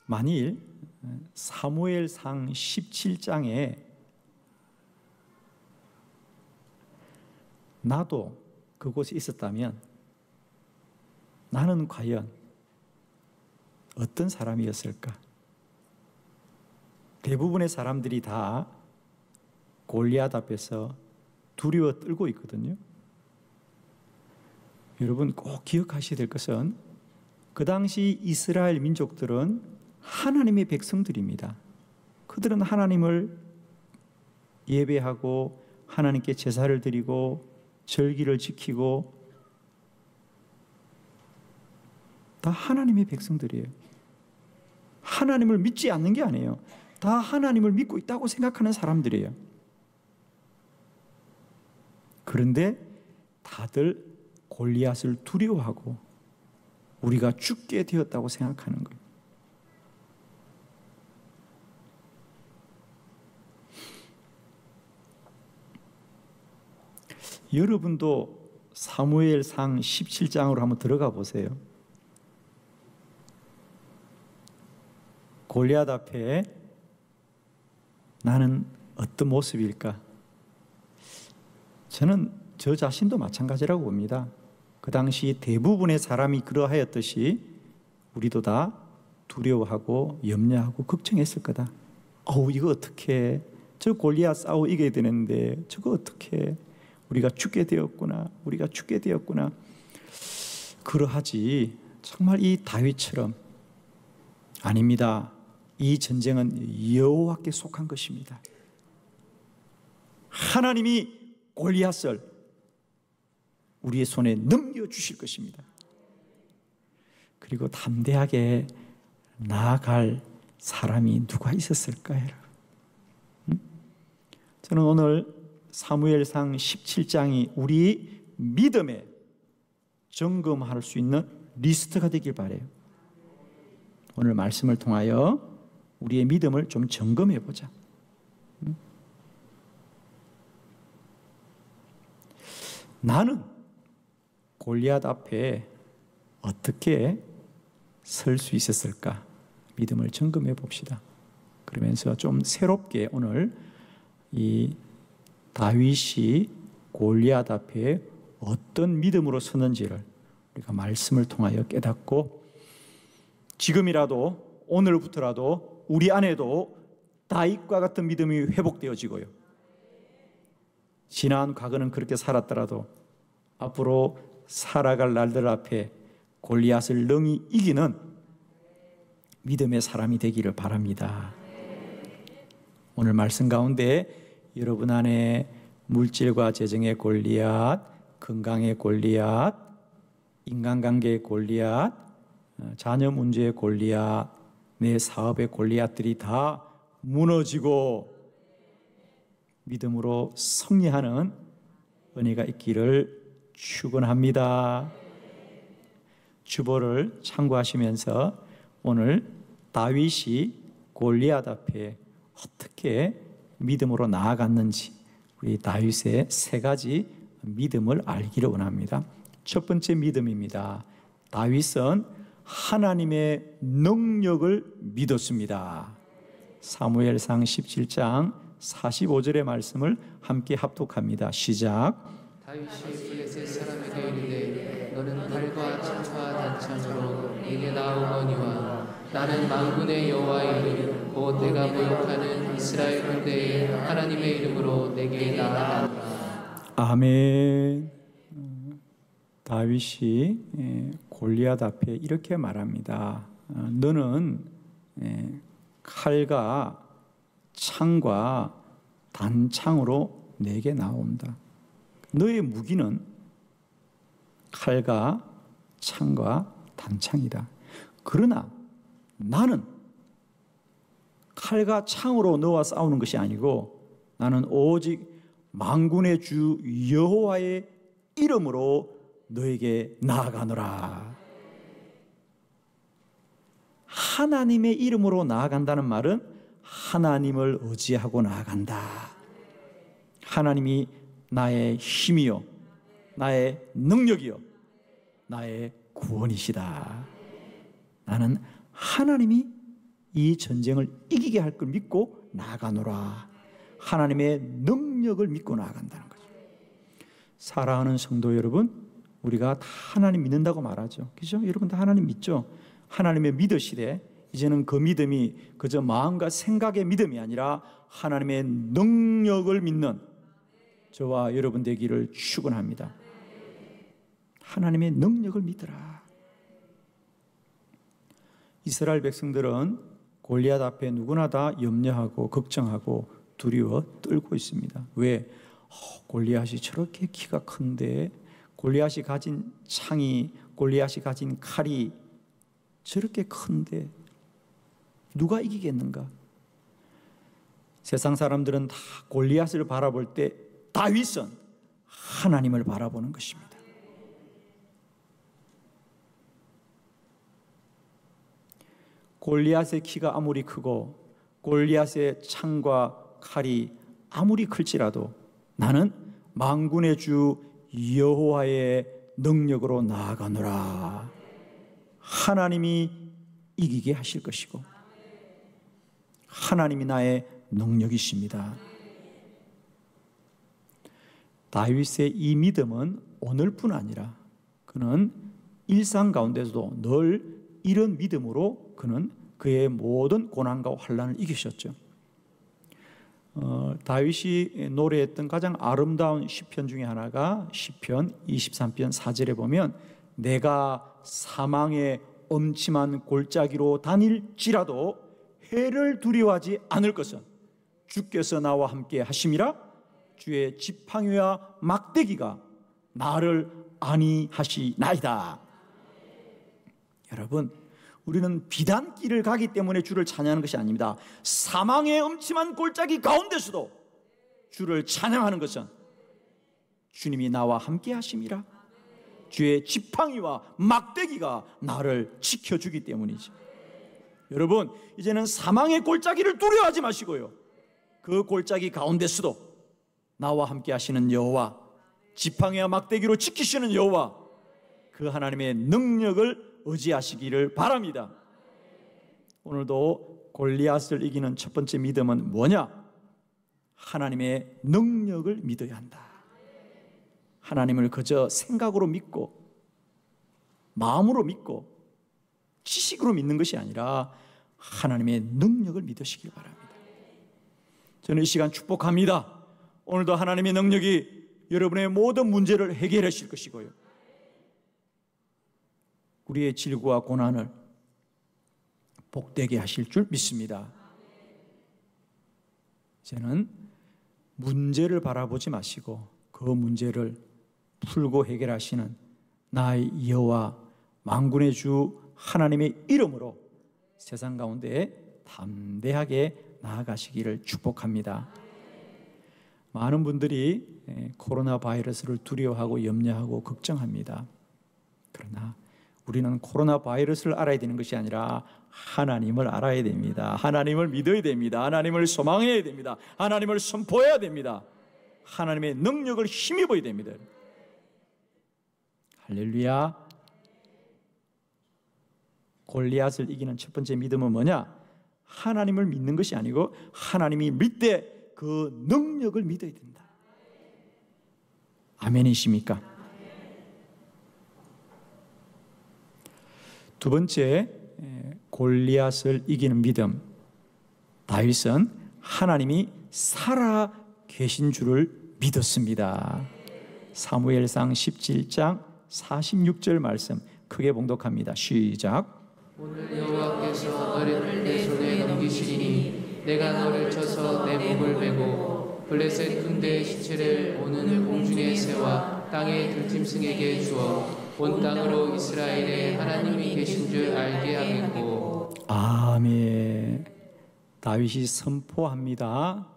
만일 사무엘상 17장에 나도 그곳에 있었다면 나는 과연 어떤 사람이었을까? 대부분의 사람들이 다 골리앗 앞에서 두려워 떨고 있거든요. 여러분 꼭 기억하셔야 될 것은 그 당시 이스라엘 민족들은 하나님의 백성들입니다. 그들은 하나님을 예배하고 하나님께 제사를 드리고 절기를 지키고 다 하나님의 백성들이에요. 하나님을 믿지 않는 게 아니에요. 다 하나님을 믿고 있다고 생각하는 사람들이에요. 그런데 다들 골리앗을 두려워하고 우리가 죽게 되었다고 생각하는 거예요. 여러분도 사무엘상 17장으로 한번 들어가 보세요. 골리앗 앞에 나는 어떤 모습일까? 저는 저 자신도 마찬가지라고 봅니다. 그 당시 대부분의 사람이 그러하였듯이 우리도 다 두려워하고 염려하고 걱정했을 거다. 이거 어떻게 저 골리앗 싸워 이겨야 되는데 저거 어떻게 우리가 죽게 되었구나. 우리가 죽게 되었구나. 그러하지 정말 이 다윗처럼 아닙니다. 이 전쟁은 여호와께 속한 것입니다. 하나님이 골리앗을 우리의 손에 넘겨주실 것입니다. 그리고 담대하게 나아갈 사람이 누가 있었을까요? 저는 오늘 사무엘상 17장이 우리 믿음에 점검할 수 있는 리스트가 되길 바라요. 오늘 말씀을 통하여 우리의 믿음을 좀 점검해 보자. 나는 골리앗 앞에 어떻게 설 수 있었을까? 믿음을 점검해 봅시다. 그러면서 좀 새롭게 오늘 이 다윗이 골리앗 앞에 어떤 믿음으로 서는지를 우리가 말씀을 통하여 깨닫고 지금이라도 오늘부터라도 우리 안에도 다윗과 같은 믿음이 회복되어지고요. 지난 과거는 그렇게 살았더라도 앞으로 살아갈 날들 앞에 골리앗을 능히 이기는 믿음의 사람이 되기를 바랍니다. 오늘 말씀 가운데 여러분 안에 물질과 재정의 골리앗, 건강의 골리앗, 인간관계의 골리앗, 자녀 문제의 골리앗, 내 사업의 골리앗들이 다 무너지고 믿음으로 승리하는 은혜가 있기를 축원합니다. 주보를 참고하시면서 오늘 다윗이 골리앗 앞에 어떻게 믿음으로 나아갔는지 우리 다윗의 세 가지 믿음을 알기를 원합니다. 첫 번째 믿음입니다. 다윗은 하나님의 능력을 믿었습니다. 사무엘상 17장 45절의 말씀을 함께 합독합니다. 시작. 다윗이 블레셋 사람에게 이르되 너는 칼과 창과 단창으로 내게 나오거니와 나는 만군의 여호와의 이름 곧 내가 모욕하는 이스라엘 군대의 하나님의 이름으로 내게 나아가노라. 아멘. 다윗이 골리앗 앞에 이렇게 말합니다. 너는 칼과 창과 단창으로 내게 나온다. 너의 무기는 칼과 창과 단창이다. 그러나 나는 칼과 창으로 너와 싸우는 것이 아니고 나는 오직 만군의 주 여호와의 이름으로 너에게 나아가노라. 하나님의 이름으로 나아간다는 말은 하나님을 의지하고 나아간다. 하나님이 나의 힘이요, 나의 능력이요, 나의 구원이시다. 나는 하나님이 이 전쟁을 이기게 할 걸 믿고 나아가노라. 하나님의 능력을 믿고 나아간다는 거죠. 사랑하는 성도 여러분, 우리가 다 하나님 믿는다고 말하죠. 그죠? 여러분 다 하나님 믿죠? 하나님의 믿으시되 이제는 그 믿음이 그저 마음과 생각의 믿음이 아니라 하나님의 능력을 믿는 저와 여러분 되기를 축원합니다. 하나님의 능력을 믿으라. 이스라엘 백성들은 골리앗 앞에 누구나 다 염려하고 걱정하고 두려워 떨고 있습니다. 왜? 골리앗이 저렇게 키가 큰데, 골리앗이 가진 창이, 골리앗이 가진 칼이 저렇게 큰데 누가 이기겠는가? 세상 사람들은 다 골리앗을 바라볼 때 다윗은 하나님을 바라보는 것입니다. 골리앗의 키가 아무리 크고 골리앗의 창과 칼이 아무리 클지라도 나는 만군의 주 여호와의 능력으로 나아가노라. 하나님이 이기게 하실 것이고 하나님이 나의 능력이십니다. 다윗의 이 믿음은 오늘뿐 아니라 그는 일상 가운데서도 늘 이런 믿음으로 그는 그의 모든 고난과 환난을 이기셨죠. 다윗이 노래했던 가장 아름다운 시편 중에 하나가 시편 23편 4절에 보면 내가 사망의 엄침한 골짜기로 다닐지라도 해를 두려워하지 않을 것은 주께서 나와 함께 하심이라. 주의 지팡이와 막대기가 나를 안위하시나이다. 여러분, 우리는 비단길을 가기 때문에 주를 찬양하는 것이 아닙니다. 사망의 엄침한 골짜기 가운데서도 주를 찬양하는 것은 주님이 나와 함께 하심이라. 주의 지팡이와 막대기가 나를 지켜주기 때문이죠. 여러분, 이제는 사망의 골짜기를 두려워하지 마시고요, 그 골짜기 가운데서도 나와 함께 하시는 여호와, 지팡이와 막대기로 지키시는 여호와, 그 하나님의 능력을 의지하시기를 바랍니다. 오늘도 골리앗을 이기는 첫 번째 믿음은 뭐냐? 하나님의 능력을 믿어야 한다. 하나님을 그저 생각으로 믿고 마음으로 믿고 지식으로 믿는 것이 아니라 하나님의 능력을 믿으시길 바랍니다. 저는 이 시간 축복합니다. 오늘도 하나님의 능력이 여러분의 모든 문제를 해결하실 것이고요, 우리의 질고와 고난을 복되게 하실 줄 믿습니다. 이제는 문제를 바라보지 마시고 그 문제를 풀고 해결하시는 나의 여호와 만군의 주 하나님의 이름으로 세상 가운데 담대하게 나아가시기를 축복합니다. 많은 분들이 코로나 바이러스를 두려워하고 염려하고 걱정합니다. 그러나 우리는 코로나 바이러스를 알아야 되는 것이 아니라 하나님을 알아야 됩니다. 하나님을 믿어야 됩니다. 하나님을 소망해야 됩니다. 하나님을 선포해야 됩니다. 하나님의 능력을 힘입어야 됩니다. 할렐루야. 골리앗을 이기는 첫 번째 믿음은 뭐냐? 하나님을 믿는 것이 아니고 하나님이 믿되 그 능력을 믿어야 된다. 아멘이십니까? 두 번째, 골리앗을 이기는 믿음. 다윗은 하나님이 살아 계신 줄을 믿었습니다. 사무엘상 17장 46절 말씀 크게 봉독합니다. 시작. 오늘 여호와께서 너를 내 손에 넘기시리니 내가 너를 쳐서 내 목을 베고 블레셋 군대의 시체를 오는 공중에 세워 땅의 들짐승에게 주어 온 땅으로 이스라엘의 하나님이 계신 줄 알게 하겠고. 아멘. 다윗이 선포합니다.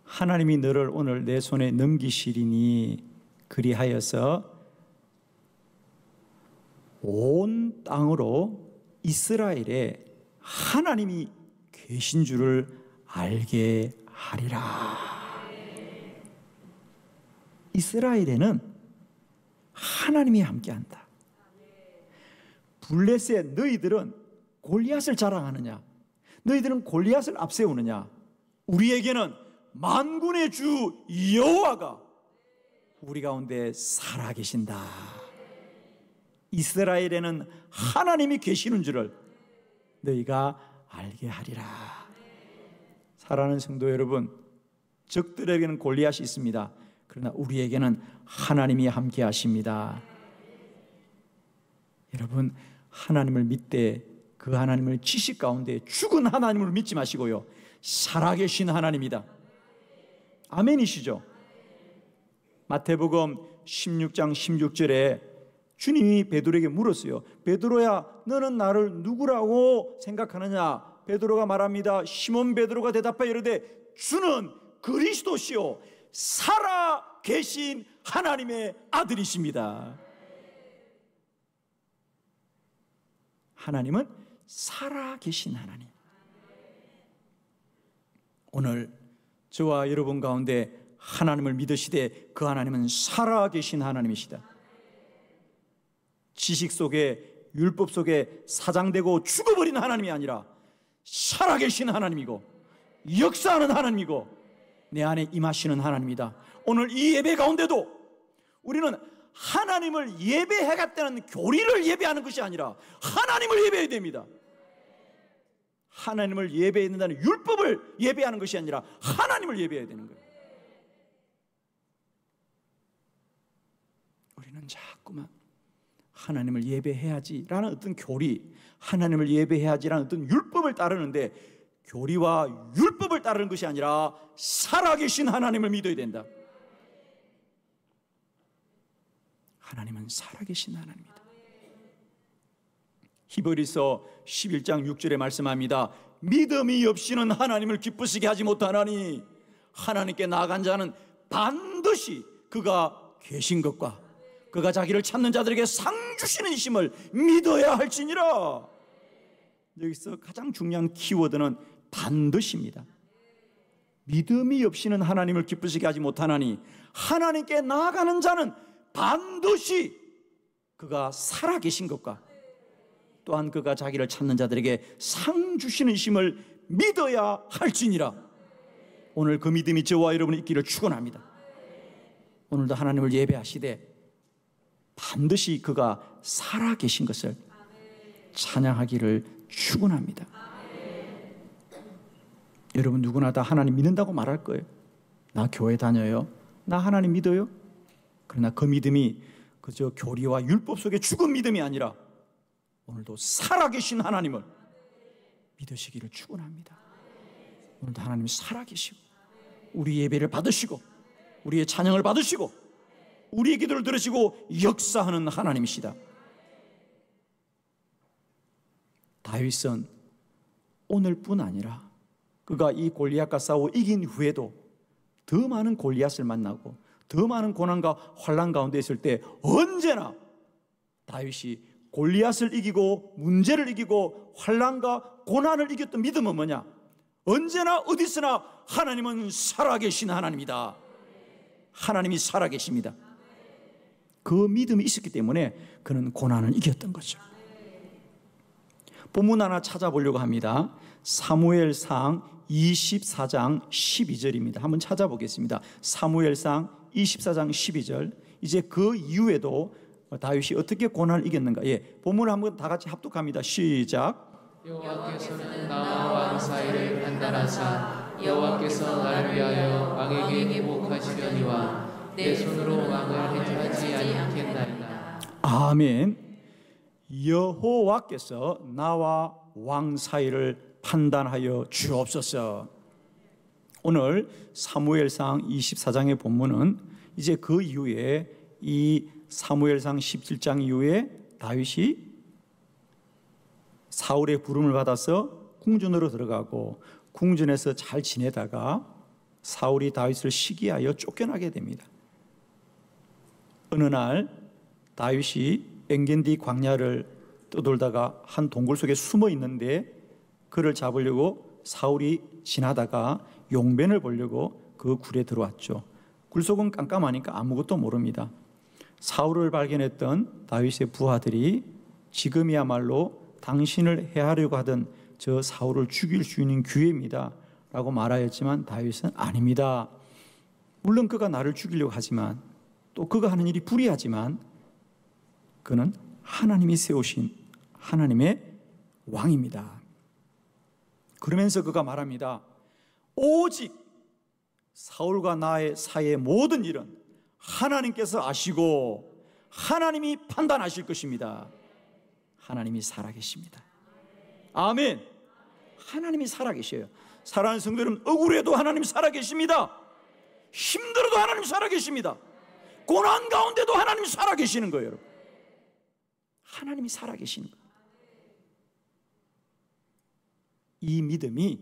하나님이 너를 오늘 내 손에 넘기시리니 그리하여서 온 땅으로 이스라엘에 하나님이 계신 줄을 알게 하리라. 이스라엘에는 하나님이 함께한다. 블레셋 너희들은 골리앗을 자랑하느냐? 너희들은 골리앗을 앞세우느냐? 우리에게는 만군의 주 여호와가 우리 가운데 살아계신다. 이스라엘에는 하나님이 계시는 줄을 너희가 알게 하리라. 사랑하는 성도 여러분, 적들에게는 골리앗이 있습니다. 그러나 우리에게는 하나님이 함께 하십니다. 여러분, 하나님을 믿되 그 하나님을 지식 가운데 죽은 하나님을 믿지 마시고요, 살아계신 하나님이다. 아멘이시죠? 마태복음 16장 16절에 주님이 베드로에게 물었어요. 베드로야, 너는 나를 누구라고 생각하느냐? 베드로가 말합니다. 시몬 베드로가 대답하여 이르되 주는 그리스도시요 살아계신 하나님의 아들이십니다. 하나님은 살아계신 하나님. 오늘 저와 여러분 가운데 하나님을 믿으시되 그 하나님은 살아계신 하나님이시다. 지식 속에, 율법 속에 사장되고 죽어버린 하나님이 아니라 살아계신 하나님이고 역사하는 하나님이고 내 안에 임하시는 하나님이다. 오늘 이 예배 가운데도 우리는 하나님을 예배해갔다는 교리를 예배하는 것이 아니라 하나님을 예배해야 됩니다. 하나님을 예배해야 된다는 율법을 예배하는 것이 아니라 하나님을 예배해야 되는 거예요. 우리는 자꾸만 하나님을 예배해야지라는 어떤 교리, 하나님을 예배해야지라는 어떤 율법을 따르는데 교리와 율법을 따르는 것이 아니라 살아계신 하나님을 믿어야 된다. 하나님은 살아계신 하나님이다. 히브리서 11장 6절에 말씀합니다. 믿음이 없이는 하나님을 기쁘시게 하지 못하나니 하나님께 나아간 자는 반드시 그가 계신 것과 그가 자기를 찾는 자들에게 상 주시는 이심을 믿어야 할지니라. 여기서 가장 중요한 키워드는 반드시입니다. 믿음이 없이는 하나님을 기쁘시게 하지 못하나니 하나님께 나아가는 자는 반드시 그가 살아계신 것과 또한 그가 자기를 찾는 자들에게 상 주시는 이심을 믿어야 할지니라. 오늘 그 믿음이 저와 여러분이 있기를 축원합니다. 오늘도 하나님을 예배하시되 반드시 그가 살아계신 것을 찬양하기를 축원합니다. 여러분 누구나 다 하나님 믿는다고 말할 거예요. 나 교회 다녀요, 나 하나님 믿어요. 그러나 그 믿음이 그저 교리와 율법 속에 죽은 믿음이 아니라 오늘도 살아계신 하나님을 믿으시기를 축원합니다. 오늘도 하나님이 살아계시고 우리 예배를 받으시고 우리의 찬양을 받으시고 우리의 기도를 들으시고 역사하는 하나님이시다. 다윗은 오늘뿐 아니라 그가 이 골리앗과 싸워 이긴 후에도 더 많은 골리앗을 만나고 더 많은 고난과 환난 가운데 있을 때 언제나 다윗이 골리앗을 이기고 문제를 이기고 환난과 고난을 이겼던 믿음은 뭐냐? 언제나 어디서나 하나님은 살아계신 하나님이다. 하나님이 살아계십니다. 그 믿음이 있었기 때문에 그는 고난을 이겼던 거죠. 본문 하나 찾아보려고 합니다. 사무엘상 24장 12절입니다. 한번 찾아보겠습니다. 사무엘상 24장 12절. 이제 그 이후에도 다윗이 어떻게 고난을 이겼는가? 본문을 한번 다 같이 합독합니다. 시작. 여호와께서는 나와 왕 사이를 판단하사 여호와께서 나를 위하여 왕에게 보복하시려니와 내 손으로 왕을 해하지 않겠나이다. 아멘. 여호와께서 나와 왕 사이를 판단하여 주옵소서. 오늘 사무엘상 24장의 본문은 이제 그 이후에 이 사무엘상 17장 이후에 다윗이 사울의 부름을 받아서 궁전으로 들어가고 궁전에서 잘 지내다가 사울이 다윗을 시기하여 쫓겨나게 됩니다. 어느 날 다윗이 엔겐디 광야를 떠돌다가 한 동굴 속에 숨어 있는데 그를 잡으려고 사울이 지나다가 용변을 보려고 그 굴에 들어왔죠. 굴 속은 깜깜하니까 아무것도 모릅니다. 사울을 발견했던 다윗의 부하들이 지금이야말로 당신을 해하려고 하던 저 사울을 죽일 수 있는 기회입니다 라고 말하였지만 다윗은 아닙니다. 물론 그가 나를 죽이려고 하지만 또 그가 하는 일이 불의하지만 그는 하나님이 세우신 하나님의 왕입니다. 그러면서 그가 말합니다. 오직 사울과 나의 사이의 모든 일은 하나님께서 아시고 하나님이 판단하실 것입니다. 하나님이 살아계십니다. 아멘. 하나님이 살아계셔요. 사랑하는 성도 여러분, 억울해도 하나님 살아계십니다. 힘들어도 하나님 살아계십니다. 고난 가운데도 하나님 살아계시는 거예요. 여러분. 하나님이 살아계시는 거예요. 이 믿음이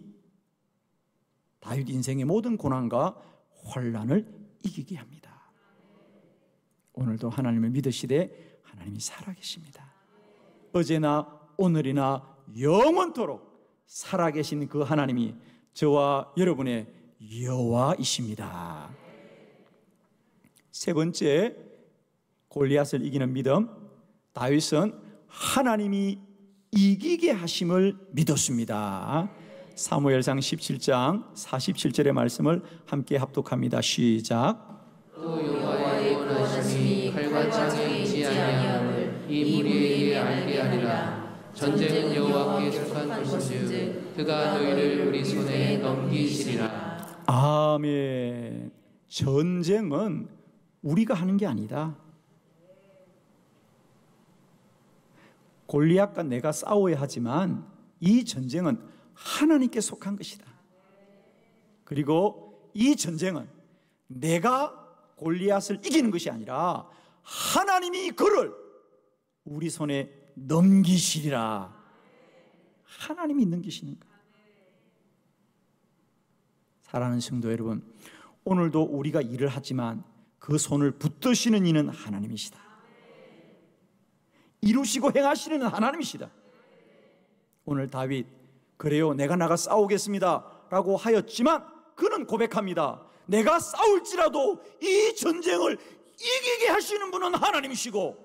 다윗 인생의 모든 고난과 환난을 이기게 합니다. 오늘도 하나님을 믿으시되 하나님이 살아계십니다. 어제나 오늘이나 영원토록 살아계신 그 하나님이 저와 여러분의 여호와이십니다. 세 번째, 골리앗을 이기는 믿음. 다윗은 하나님이 이기게 하심을 믿었습니다. 사무엘상 17장 47절의 말씀을 함께 합독합니다. 시작. 또 여호와의 원하심이 칼과 창에 있지 아니함을 이 무리에게 알게 하리라. 전쟁은 여호와께 속한 것인즉 그가 너희를 우리 손에 넘기시리라. 아멘. 전쟁은 우리가 하는 게 아니다. 골리앗과 내가 싸워야 하지만 이 전쟁은 하나님께 속한 것이다. 그리고 이 전쟁은 내가 골리앗을 이기는 것이 아니라 하나님이 그를 우리 손에 넘기시리라. 하나님이 넘기시는 거예요. 사랑하는 성도 여러분, 오늘도 우리가 일을 하지만 그 손을 붙드시는 이는 하나님이시다. 이루시고 행하시는 하나님이시다. 오늘 다윗, 그래요 내가 나가 싸우겠습니다 라고 하였지만 그는 고백합니다. 내가 싸울지라도 이 전쟁을 이기게 하시는 분은 하나님이시고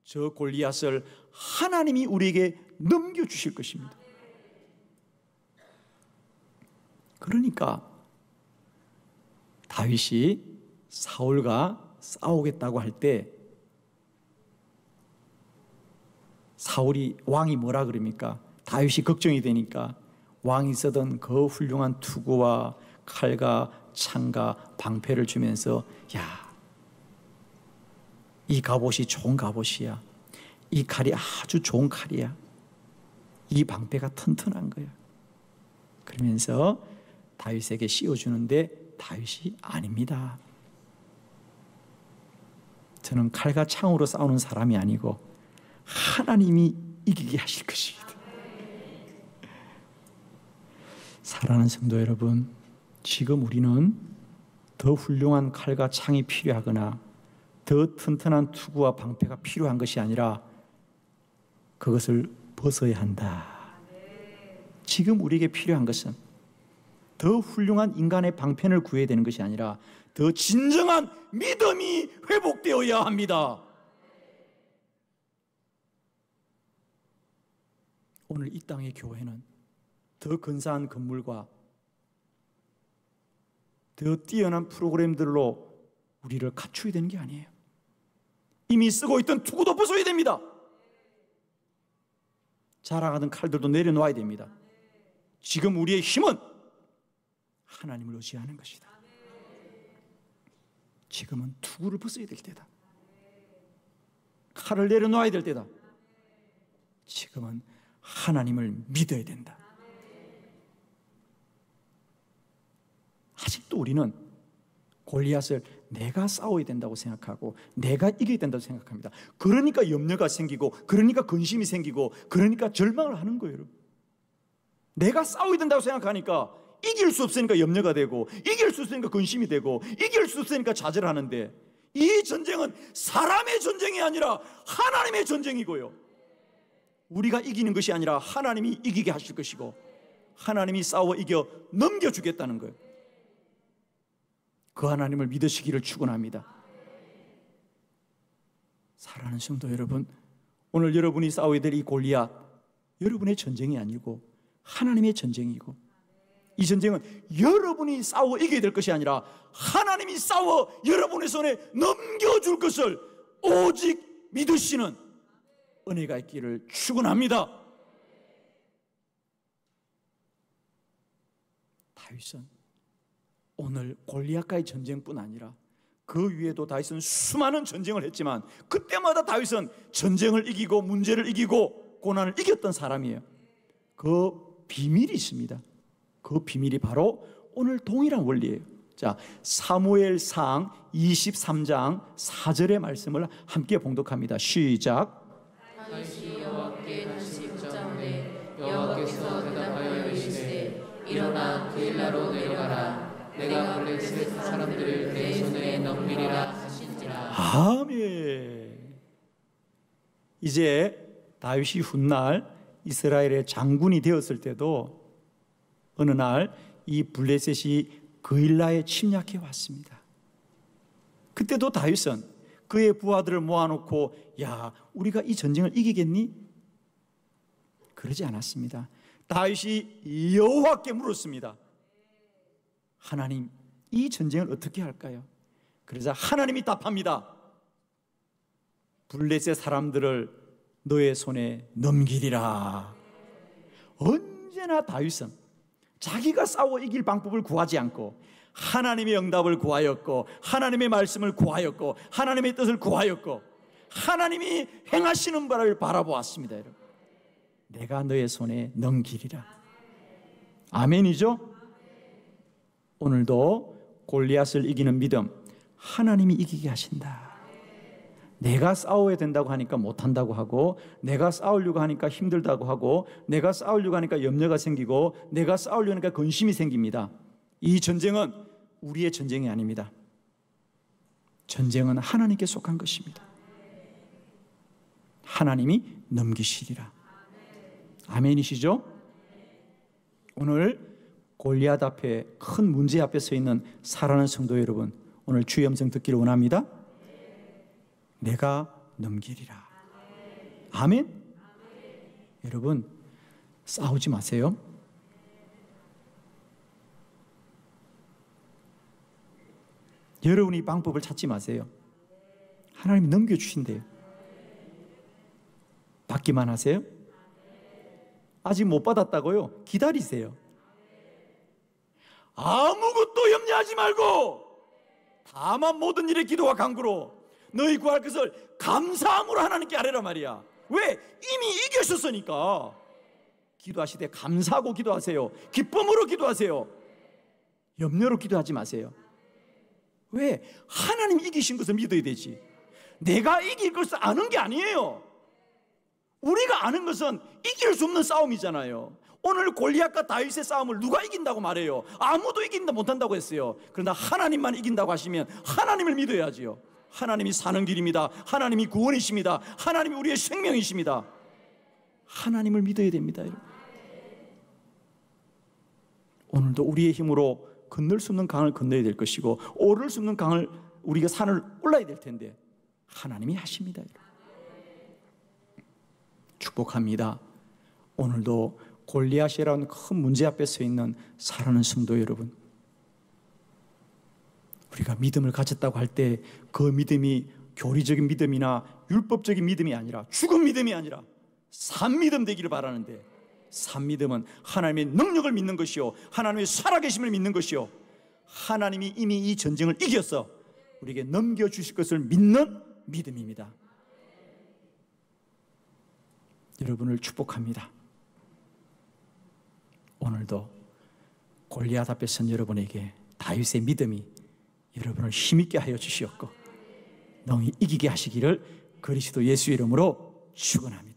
저 골리앗을 하나님이 우리에게 넘겨주실 것입니다. 그러니까 다윗이 사울과 싸우겠다고 할 때 사울이 왕이 뭐라 그럽니까? 다윗이 걱정이 되니까 왕이 쓰던 그 훌륭한 투구와 칼과 창과 방패를 주면서 야, 이 갑옷이 좋은 갑옷이야. 이 칼이 아주 좋은 칼이야. 이 방패가 튼튼한 거야. 그러면서 다윗에게 씌워주는데 다윗이 아닙니다. 저는 칼과 창으로 싸우는 사람이 아니고 하나님이 이기게 하실 것입니다. 사랑하는 성도 여러분, 지금 우리는 더 훌륭한 칼과 창이 필요하거나 더 튼튼한 투구와 방패가 필요한 것이 아니라 그것을 벗어야 한다. 지금 우리에게 필요한 것은 더 훌륭한 인간의 방편을 구해야 되는 것이 아니라 더 진정한 믿음이 회복되어야 합니다. 오늘 이 땅의 교회는 더 근사한 건물과 더 뛰어난 프로그램들로 우리를 갖춰야 되는 게 아니에요. 이미 쓰고 있던 투구도 벗어야 됩니다. 자랑하던 칼들도 내려놓아야 됩니다. 지금 우리의 힘은 하나님을 의지하는 것이다. 지금은 투구를 벗어야 될 때다. 칼을 내려놓아야 될 때다. 지금은 하나님을 믿어야 된다. 아직도 우리는 골리앗을 내가 싸워야 된다고 생각하고 내가 이겨야 된다고 생각합니다. 그러니까 염려가 생기고 그러니까 근심이 생기고 그러니까 절망을 하는 거예요. 내가 싸워야 된다고 생각하니까 이길 수 없으니까 염려가 되고 이길 수 없으니까 근심이 되고 이길 수 없으니까 좌절하는데 이 전쟁은 사람의 전쟁이 아니라 하나님의 전쟁이고요. 우리가 이기는 것이 아니라 하나님이 이기게 하실 것이고 하나님이 싸워 이겨 넘겨주겠다는 거예요. 그 하나님을 믿으시기를 축원합니다. 사랑하는 성도 여러분, 오늘 여러분이 싸워야 될 이 골리앗, 여러분의 전쟁이 아니고 하나님의 전쟁이고, 이 전쟁은 여러분이 싸워 이겨야 될 것이 아니라 하나님이 싸워 여러분의 손에 넘겨줄 것을 오직 믿으시는 은혜가 있기를 축원합니다. 다윗은 오늘 골리앗과의 전쟁뿐 아니라 그 위에도 다윗은 수많은 전쟁을 했지만 그때마다 다윗은 전쟁을 이기고 문제를 이기고 고난을 이겼던 사람이에요. 그 비밀이 있습니다. 그 비밀이 바로 오늘 동일한 원리예요. 자, 사무엘상 23장 4절의 말씀을 함께 봉독합니다. 시작. 다윗이 여호와께 다시 묻자오되 여호와께서 대답하여 이르시되 일어나 그일라로 내려가라. 내가 블레셋 사람들을 내 손에 넘기리라 하시니라. 아멘. 이제 다윗이 훗날 이스라엘의 장군이 되었을 때도 어느 날 이 블레셋이 그일라에 침략해 왔습니다. 그때도 다윗은 그의 부하들을 모아놓고 야, 우리가 이 전쟁을 이기겠니? 그러지 않았습니다. 다윗이 여호와께 물었습니다. 하나님, 이 전쟁을 어떻게 할까요? 그러자 하나님이 답합니다. 블레셋 사람들을 너의 손에 넘기리라. 언제나 다윗은 자기가 싸워 이길 방법을 구하지 않고 하나님의 응답을 구하였고 하나님의 말씀을 구하였고 하나님의 뜻을 구하였고 하나님이 행하시는 바를 바라보았습니다. 여러분, 내가 너의 손에 넘기리라. 아멘이죠? 오늘도 골리앗을 이기는 믿음, 하나님이 이기게 하신다. 내가 싸워야 된다고 하니까 못한다고 하고, 내가 싸우려고 하니까 힘들다고 하고, 내가 싸우려고 하니까 염려가 생기고, 내가 싸우려고 하니까 근심이 생깁니다. 이 전쟁은 우리의 전쟁이 아닙니다. 전쟁은 하나님께 속한 것입니다. 하나님이 넘기시리라. 아멘이시죠? 오늘 골리앗 앞에, 큰 문제 앞에 서 있는 사랑하는 성도 여러분, 오늘 주의 음성 듣기를 원합니다. 내가 넘기리라. 아멘? 여러분, 싸우지 마세요. 여러분이 방법을 찾지 마세요. 하나님이 넘겨주신대요. 받기만 하세요. 아직 못 받았다고요? 기다리세요. 아무것도 염려하지 말고 다만 모든 일에 기도와 간구로 너희 구할 것을 감사함으로 하나님께 아뢰라 말이야. 왜? 이미 이기셨으니까. 기도하시되 감사하고 기도하세요. 기쁨으로 기도하세요. 염려로 기도하지 마세요. 왜? 하나님 이기신 것을 믿어야 되지. 내가 이길 것을 아는 게 아니에요. 우리가 아는 것은 이길 수 없는 싸움이잖아요. 오늘 골리앗과 다윗의 싸움을 누가 이긴다고 말해요? 아무도 이긴다 못한다고 했어요. 그러나 하나님만 이긴다고 하시면 하나님을 믿어야지요. 하나님이 사는 길입니다. 하나님이 구원이십니다. 하나님이 우리의 생명이십니다. 하나님을 믿어야 됩니다. 여러분. 오늘도 우리의 힘으로 건널 수 없는 강을 건너야 될 것이고 오를 수 없는 강을 우리가 산을 올라야 될 텐데 하나님이 하십니다. 여러분. 축복합니다. 오늘도 골리앗이라는 큰 문제 앞에 서 있는 사랑하는 성도 여러분, 우리가 믿음을 가졌다고 할 때 그 믿음이 교리적인 믿음이나 율법적인 믿음이 아니라 죽은 믿음이 아니라 산 믿음 되기를 바라는데, 산 믿음은 하나님의 능력을 믿는 것이요 하나님의 살아계심을 믿는 것이요 하나님이 이미 이 전쟁을 이겨서 우리에게 넘겨주실 것을 믿는 믿음입니다. 여러분을 축복합니다. 오늘도 골리앗 앞에 선 여러분에게 다윗의 믿음이 여러분을 힘있게 하여 주시옵고 능히 이기게 하시기를 그리스도 예수의 이름으로 축원합니다.